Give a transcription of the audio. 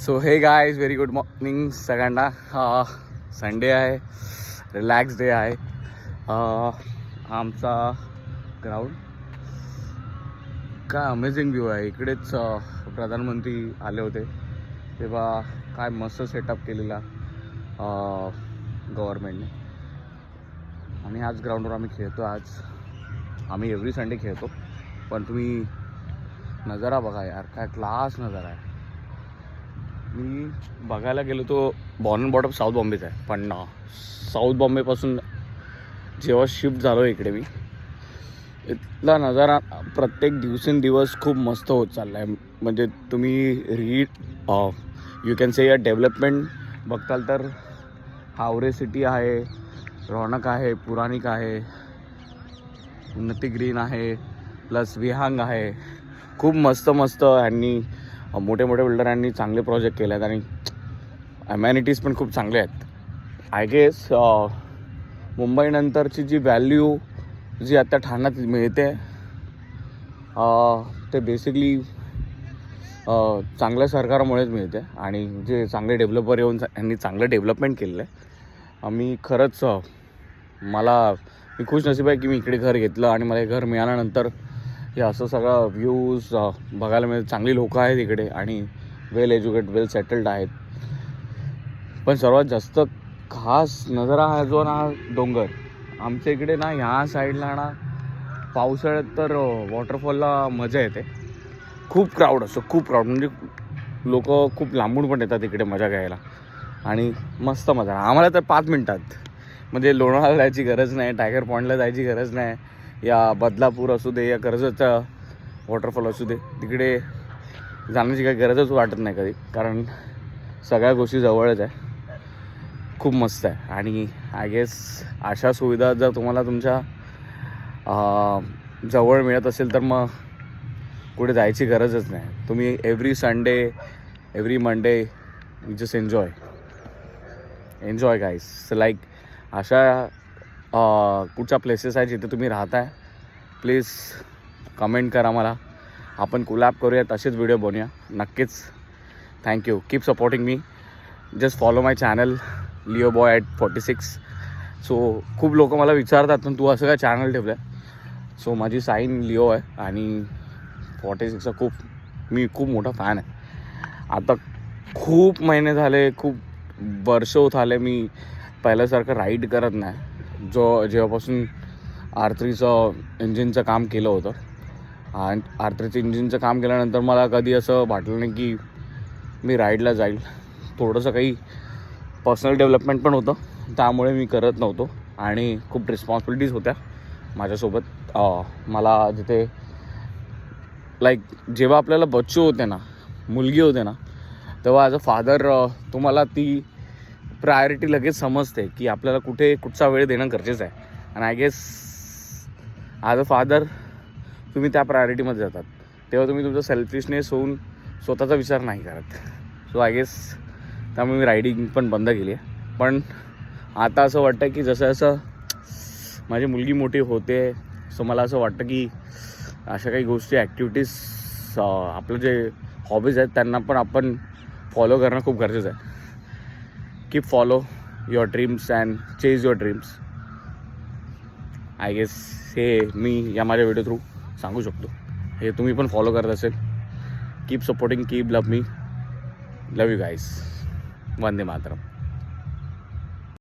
So हे guys very good morning सगळ्यांना. Sunday आहे, रिलॅक्स डे आहे. आमचा ग्राउंड काय अमेझिंग व्ह्यू आहे. इकडेच प्रधानमंत्री आले होते तेव्हा काय मस्त सेटअप केलेला गव्हर्मेंटने. आणि आज ग्राउंडवर आम्ही खेळतो. आज आम्ही एव्हरी संडे खेळतो, पण तुम्ही नजारा बघा यार, काय क्लास नजारा आहे. मी बघायला गेलो तो बॉर्न बॉटम साऊथ बॉम्बेचा आहे, पण साऊथ बॉम्बेपासून जेव्हा शिफ्ट झालो इकडे मी, इथला नजारा प्रत्येक दिवसेंदिवस खूप मस्त होत चालला आहे. म्हणजे तुम्ही यू कॅन से डेव्हलपमेंट बघताल तर हावरे सिटी आहे, रौनक आहे, पुराणिक आहे, उन्नती ग्रीन आहे, प्लस विहांग आहे. खूप मस्त मस्त यांनी मोठे मोठे बिल्डरांनी चांगले प्रोजेक्ट केले आहेत आणि अमॅनिटीज पण खूप चांगले आहेत. आय गेस मुंबईनंतरची जी व्हॅल्यू जी आता ठाण्यात मिळते ते बेसिकली चांगल्या सरकारमुळेच मिळते. आणि जे चांगले डेव्हलपर येऊन यांनी चांगलं डेव्हलपमेंट केलेलं आहे. मी खरंच मी खुश नसीब आहे की मी इकडे घर घेतलं आणि मला हे घर मिळाल्यानंतर हे असं सगळं व्ह्यूज बघायला मिळेल. चांगली लोकं आहेत इकडे आणि वेल एज्युकेटेड, वेल सेटल्ड आहेत. पण सर्वात जास्त खास नजारा हा जो ना डोंगर आमच्या इकडे ना, ह्या साईडला ना पावसाळ्यात तर वॉटरफॉलला मजा येते. खूप क्राऊड असतो, खूप क्राऊड. म्हणजे लोक खूप लांबून पण येतात इकडे मजा घ्यायला आणि मस्त मजा. आम्हाला तर 5 मिनटात म्हणजे लोणावळ्याला जायची गरज नाही, टायगर पॉईंटला जायची गरज नाही, या बदलापूर असू दे या कर्जतचा वॉटरफॉल असू दे, तिकडे जाण्याची काही गरजच वाटत नाही कधी, कारण सगळ्या गोष्टी जवळच आहे. खूप मस्त आहे. आणि आय गेस अशा सुविधा जर तुम्हाला तुमच्या जवळ मिळत असेल तर मग कुठे जायची गरजच नाही. तुम्ही every Sunday, every Monday you just enjoy guys. Like अशा कुठच्या प्लेसेस आहे जिथे तुम्ही राहताय, प्लीज कमेंट करा मला. आपण कोलॅब करूया, तसेच व्हिडिओ बनवूया नक्कीच. Thank you. Keep supporting me. Just follow my channel Leo boy @46. So खूप लोक मला विचारतात पण तू असं काय चॅनल ठेवलं आहे. सो माझी साईन लिओ आहे आणि 46चा मी खूप मोठा फॅन आहे. आता खूप महिने झाले, खूप वर्ष होत आले मी पहिल्यासारखं राईड करत नाही. जेव्हापासून R3चं इंजिनचं काम केलं होतं आणि R3चं इंजिनचं काम केल्यानंतर मला कधी असं वाटलं नाही की मी राईडला जाईल. थोडंसं काही पर्सनल डेव्हलपमेंट पण होतं, त्यामुळे मी करत नव्हतो आणि खूप रिस्पॉन्सिबिलिटीज होत्या माझ्यासोबत. मला जिथे लाईक जेव्हा आपल्याला बच्चू होते ना, मुलगी होते ना, तेव्हा ॲज अ फादर तुम्हाला ती प्रायोरिटी लगेच समजते की आपल्याला कुठचा वेळ देणं गरजेचं आहे. आणि I guess as a father तुम्ही त्या प्रायोरिटीमध्ये जातात, तेव्हा तुम्ही तुमचा सेल्फिशनेस होऊन स्वतःचा विचार नाही करत. सो आय गेस त्यामुळे मी रायडिंग पण बंद केली आहे. पण आता असं वाटतं की जसं जसं माझी मुलगी मोठी होते, सो मला असं वाटतं की अशा काही गोष्टी, ॲक्टिव्हिटीज, आपलं जे हॉबीज आहेत त्यांना पण आपण फॉलो करणं खूप गरजेचं आहे. Keep follow your dreams and chase your dreams. I guess हे मी या माझ्या व्हिडिओ थ्रू सांगू शकतो. हे तुम्ही पण फॉलो करत असेल. Keep supporting, keep love me. Love you guys. Vande Mataram.